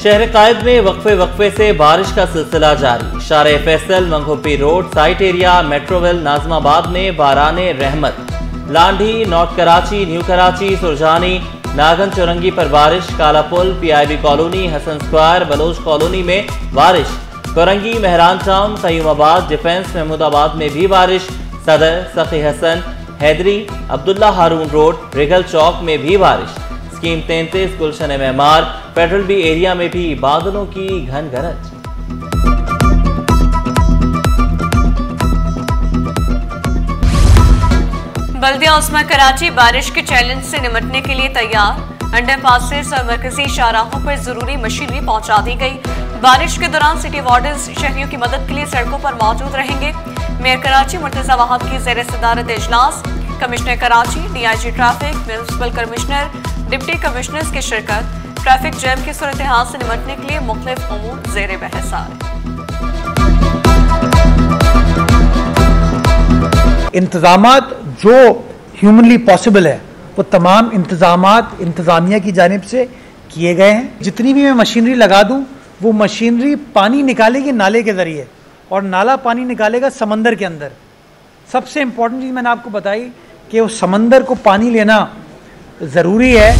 शहर कायद में वक्फे से बारिश का सिलसिला जारी। शारे फैसल, मंगोपी road, site area, Metroville, Nazimabad में बाराने रहमत। लांडी, नॉर्थ कराची, न्यू कराची, सुरजानी, नागन चौरंगी पर बारिश। Kala Pul, PIB colony, Hasan square, Baloch colony में बारिश। कोरंगी, मेहरान टाउन, कयूमाबाद, डिफेंस, महमूदाबाद में भी बारिश। सदर, सखी हसन, हैदरी, अब्दुल्ला हारून रोड, रिगल चौक में भी बारिश। Scheme 33, Gulshan Memar, federal B area में भी बादलों की घन गरज। बल्दिया उस्मा कराची बारिश के चैलेंज से निपटने के लिए तैयार। अंडरपासेस और मरकजी शाहराहों पर जरूरी मशीनरी पहुंचा दी गई। बारिश के दौरान सिटी वार्डन्स शहरियों की मदद के लिए सड़कों पर मौजूद रहेंगे। मेयर कराची मुर्तजा वहाब की ज़ेर सदारत इजलास। Commissioner Karachi, DIG traffic, municipal commissioner, deputy commissioners की शिरकत। ट्रैफिक जैम की सूरत हाल से निपटने के लिए मुख्तलिफ उमूर ज़ेर बहस है। इंतजामात जो ह्यूमनली पॉसिबल है वो तमाम इंतजामात इंतज़ामिया की जानिब से किए गए हैं। जितनी भी मैं मशीनरी लगा दूं वो मशीनरी पानी निकालेगी नाले के ज़रिए और नाला पानी निकालेगा समंदर के अंदर। सबसे इम्पोर्टेंट चीज़ मैंने आपको बताई कि वो समंदर को पानी लेना ज़रूरी है।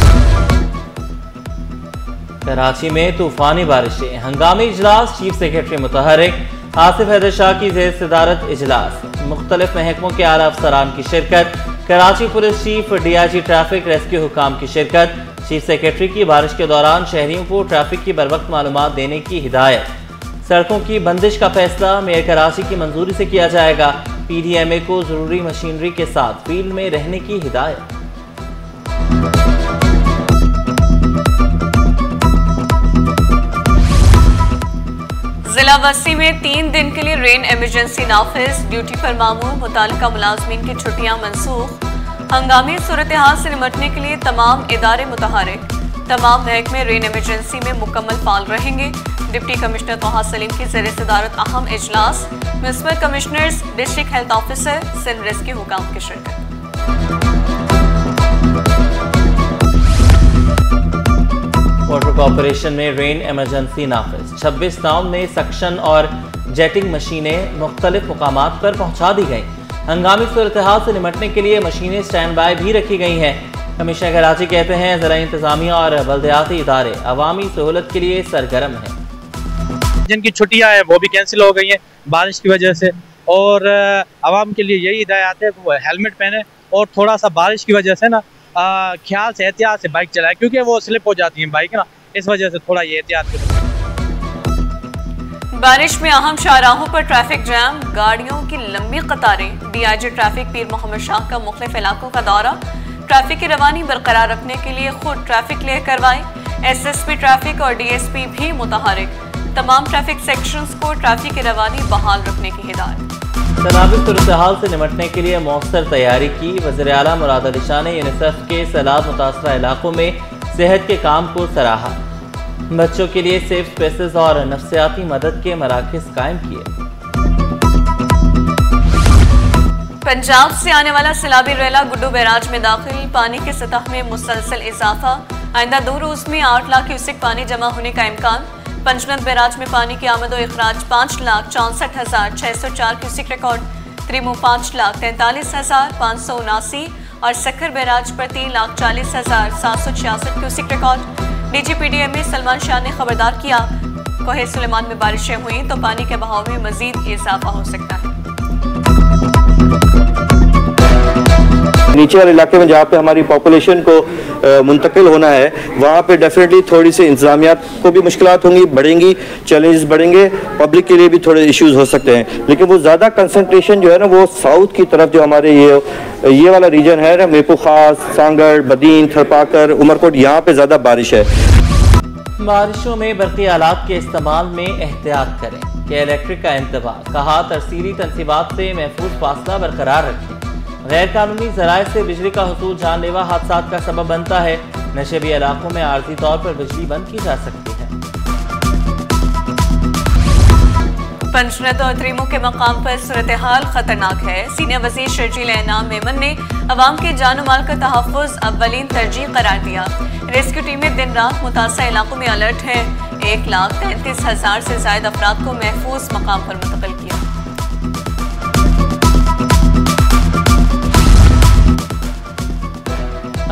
कराची में तूफानी बारिशें, हंगामी इजलास। चीफ सेक्रेटरी मुतहरिक आसिफ हैदर शाह की ज़ेर सदारत इजलास। मुख्तलिफ महकमों के आला अफसरान की शिरकत। Karachi police chief, DIG traffic, rescue हुकाम की शिरकत। चीफ सेक्रेटरी की बारिश के दौरान शहरियों को ट्रैफिक की बरवक्त मालूमात देने की हिदायत। सड़कों की बंदिश का फैसला मेयर कराची की मंजूरी से किया जाएगा। PDMA को जरूरी मशीनरी के साथ फील्ड में रहने की हिदायत। जिला बस्ती में 3 दिन के लिए रेन इमरजेंसी नाफिज। ड्यूटी पर मामूर मुतालिका मुलाजमीन की छुट्टियां मनसूख। हंगामी सूरत हाल से निपटने के लिए तमाम इदारे मुतहरिक। तमाम महकमे रेन इमरजेंसी में मुकम्मल फाल रहेंगे। डिप्टी कमिश्नर तोहा सलीम की ज़ेर सदारत अहम इजलास। Municipal commissioners, district health officer, Sindh rescue हुकाम की शिरकत। वाटर कॉर्पोरेशन में रेन इमरजेंसी नाफिज। 26 टाउन में सक्शन और जेटिंग मशीनें मुख्तलिफ मुकामात पर पहुंचा दी गई। हंगामी सूरत हाल से निपटने के लिए मशीनें स्टैंड बाय भी रखी गई हैं। कमिश्नर कराची कहते हैं ज़रा इंतजामिया और बल्दियाती इदारे अवामी सहूलत के लिए सरगर्म हैं। जिनकी छुट्टियां हैं वो भी कैंसिल हो गई हैं बारिश की वजह से, और आवाम के लिए यही हिदायत है कि वो हेलमेट पहने और थोड़ा सा बारिश की वजह से ना ख्याल से एहतियात से बाइक चलाए, क्योंकि वो स्लिप हो जाती है बाइक ना, इस वजह से थोड़ा ये एहतियात करें। बारिश में अहम शाहराहों पर ट्रैफिक जैम, गाड़ियों की लंबी कतारें। DIG ट्रैफिक पीर मोहम्मद शाह का मुख्तलिफ इलाकों का दौरा। ट्रैफिक की रवानी बरकरार रखने के लिए खुद ट्रैफिक क्लियर करवाएं। SSP ट्रैफिक और DSP भी मुतहरिक। तमाम ट्रैफिक सेक्शंस को ट्रैफिक की रवानी बहाल रखने की हिदायत। सैलाबी सूरत हाल से निपटने के लिए मौसर तैयारी की। वज़ीर आला मुराद अली शाह ने यूनिसेफ के सैलाब मुतासरा इलाकों में सेहत के काम को सराहा। बच्चों के लिए सेफ स्पेसेस और नफ्सियाती मदद के मराकज़ कायम किए। पंजाब से आने वाला सैलाबी रेला गुड्डू बैराज में दाखिल। पानी की सतह में मुसलसल इजाफा। आइंदा 2 रोज में 8 लाख क्यूसेक पानी जमा होने का इम्कान। पंचनद बैराज में पानी की आमद और इखराज 5,64,604 क्यूसेक रिकॉर्ड। त्रिमो 5,43,579 और सक्खर बैराज पर 3,40,766 cusec record. DG PDMA Salman Shah ने खबरदार किया, कोहे सुलेमान में बारिशें हुई तो पानी के बहाव में मजीद इजाफा हो सकता है। नीचे वाले इलाके में जहाँ पे हमारी पॉपुलेशन को मुंतकिल होना है वहाँ पे डेफिनेटली थोड़ी सी इंतजामियात को भी मुश्किलात होंगी, बढ़ेंगी, चैलेंजेस बढ़ेंगे, पब्लिक के लिए भी थोड़े इश्यूज हो सकते हैं। लेकिन वो ज़्यादा कंसंट्रेशन जो है ना वो साउथ की तरफ जो हमारे ये वाला रीजन है ना, मेपू खास, सांगड़, बदीन, थरपाकर, उमरकोट, यहाँ पे ज़्यादा बारिश है। बारिशों में बरक़ी आलात के इस्तेमाल में एहतियात करें कि इलेक्ट्रिक का इंतबाह। कहा तरसीली तनसीबात से महफूज फासला बरकरार रखें। गैर कानूनी ज़राए से बिजली का हुसूल जानलेवा हादसात का सबब बनता है। नशेबी इलाकों में आर्जी तौर पर बिजली बंद की जा सकती है। पंचनद और त्रिमो के मकाम पर सूरत हाल खतरनाक है। सीनियर वजीर शर्जील एनाम मेमन ने अवाम के जान माल का तहफ़्फ़ुज़ अव्वलीन तरजीह करार दिया। रेस्क्यू टीमें दिन रात मुतासर इलाकों में अलर्ट हैं। 1,33,000 से ज्यादा अफराद को महफूज मकाम पर मुंतकिल किया।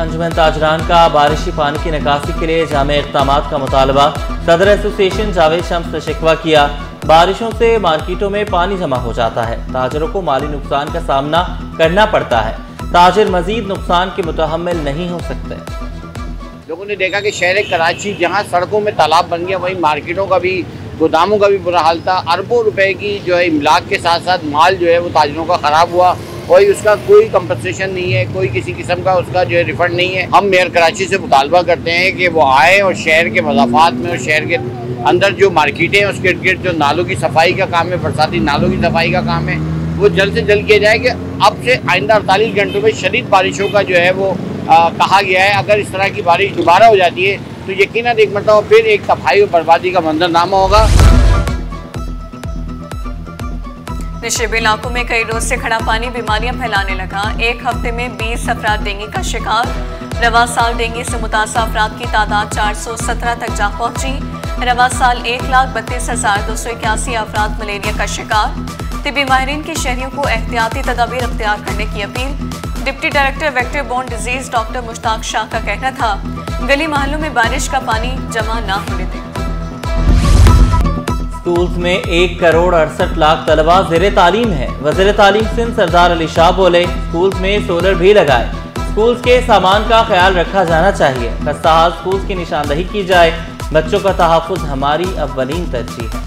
अंजुमन ताजरान का बारिशी पानी की निकासी के लिए जामे इक़दामात का मुतालबा। सदर एसोसिएशन जावेद शम्स ने शिकवा किया, बारिशों से मार्केटों में पानी जमा हो जाता है, ताजरों को माली नुकसान का सामना करना पड़ता है, ताजिर मजीद नुकसान के मुतहम्मिल नहीं हो सकते। लोगों ने देखा कि शहर कराची जहां सड़कों में तालाब बन गया, वहीं मार्केटों का भी, गोदामों का भी बुरा हाल था। अरबों रुपए की जो है इमलाक के साथ साथ माल जो है वो ताजिरों का ख़राब हुआ, कोई उसका कोई कंपनसेशन नहीं है, कोई किसी किस्म का उसका जो है रिफंड नहीं है। हम मेयर कराची से मुतालबा करते हैं कि वो आए और शहर के मज़ाफ़ात में और शहर के अंदर जो मार्केटें हैं उसके इर्द गिर्द जो नालों की सफाई का काम है, बरसाती नालों की सफाई का काम है, वो जल्द से जल्द किया जाए कि अब से आइंदा 48 घंटों में शदीद बारिशों का जो है वो कहा गया है। अगर इस तरह की बारिश दोबारा हो जाती है तो यकीनन एक मरतबा फिर एक तबाही और बर्बादी का मंजरनामा होगा। निशिब इलाकों में कई रोज से खड़ा पानी बीमारियां फैलाने लगा। एक हफ्ते में 20 अफराद डेंगू का शिकार। रवा साल डेंगू से मुतासर अफराद की तादाद 417 तक जा पहुंची। रवा साल 1,32,281 अफराद मलेरिया का शिकार। तिब्बी माहिरीन की शहरियों को एहतियाती तदाबीर अख्तियार करने की appeal. Deputy director vector borne disease doctor Mushtaq Shah का कहना था, गली मोहल्लों में बारिश का पानी जमा ना होने दें। स्कूल्स में 1,68,00,000 तलबा ज़ेरे तालीम है। वज़ीर तालीम सिंध सरदार अली शाह बोले, स्कूल्स में सोलर भी लगाए, स्कूल्स के सामान का ख्याल रखा जाना चाहिए, खस्ताहाल स्कूल्स की निशानदही की जाए, बच्चों का तहफ़्फ़ुज़ हमारी अव्वलीन तरजीह है।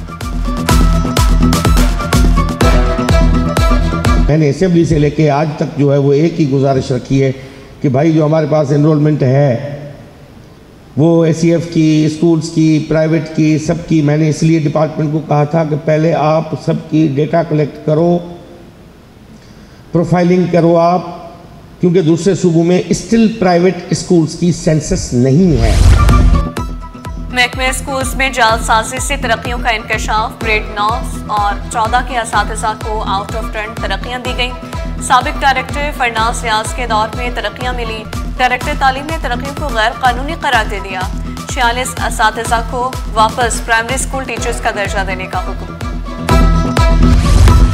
मैंने असेंबली से लेके आज तक जो है वो एक ही गुजारिश रखी है कि भाई जो हमारे पास एनरोलमेंट है वो एसईएफ की, स्कूल्स की, प्राइवेट की, सबकी, मैंने इसलिए डिपार्टमेंट को कहा था कि पहले आप सबकी डेटा कलेक्ट करो, प्रोफाइलिंग करो आप, क्योंकि दूसरे सूबों में स्टिल प्राइवेट स्कूल्स की सेंसस नहीं है। महकमे स्कूल्स में जालसाजी से तरक्कियों का इंकशाफ। ग्रेड 9 और 14 के असातिज़ा को आउट ऑफ टर्न तरक्कियाँ दी गई। साबिक डायरेक्टर फरनाज रियाज के दौर में तरक्कियाँ मिली। डायरेक्टर तालीम ने तरक्कियों को गैर कानूनी करार दे दिया। 46 असातिज़ा को वापस प्राइमरी स्कूल टीचर्स का दर्जा देने का हुक्म।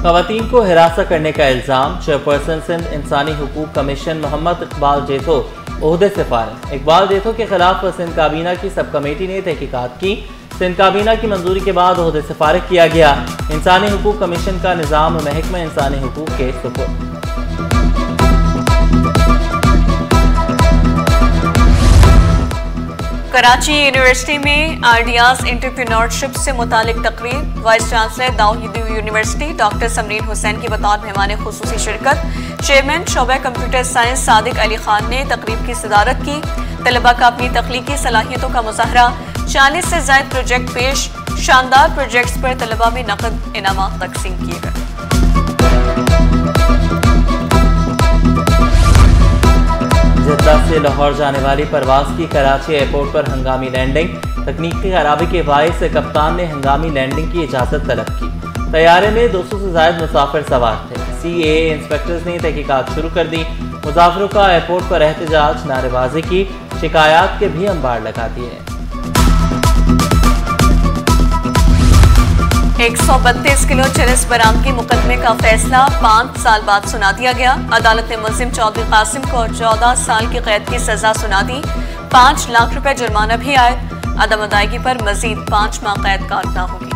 ख़वातीन को हिरासत करने का इल्ज़ाम। चेयरपर्सन सिंध इंसानी हुकूक कमीशन मोहम्मद इकबाल जेथो ओहदे से फारिग। इकबाल जेथो के खिलाफ सिंध काबीना की सब कमेटी ने तहकीकात की। सिंध काबीना की मंजूरी के बाद ओहदे से फारिग किया गया। इंसानी हुकूक कमीशन का निज़ाम महकमा इंसानी हुकूक के सुपुर्द। कराची यूनिवर्सिटी में आइडियाज एंटरप्रेन्योरशिप से मुतालिक तकरीब। Vice chancellor Dawood university doctor Samreen Hussain की बतौर मेहमान खुसूसी शिरकत। चेयरमैन शोबा कंप्यूटर साइंस सादिक अली खान ने तकरीब की सदारत की। तलबा का अपनी तख्लीकी सलाहियतों का मुजाहरा। 40 से ज़ायद प्रोजेक्ट पेश। शानदार प्रोजेक्ट्स पर तलबा में नकद इनामात तकसीम किए गए। जद्दा से लाहौर जाने वाली परवाज की कराची एयरपोर्ट पर हंगामी लैंडिंग। तकनीकी खराबी के बायस कप्तान ने हंगामी लैंडिंग की इजाज़त तलब की। तैयारे में 200 से ज़ायद मुसाफिर सवार थे। CAA इंस्पेक्टर्स ने तहकीकात शुरू कर दी। मुसाफिरों का एयरपोर्ट पर एहतजाज, नारेबाजी की, शिकायत के भी अंबार लगा दिए। 132 किलो चरस बरामदगी मुकदमे का फैसला 5 साल बाद सुना दिया गया। अदालत ने मुलजिम चौधरी कासिम को 14 साल की कैद की सजा सुना दी। 5 लाख रुपए जुर्माना भी आए। अदम अदायगी पर मजीद 5 माह कैद काटना होगी।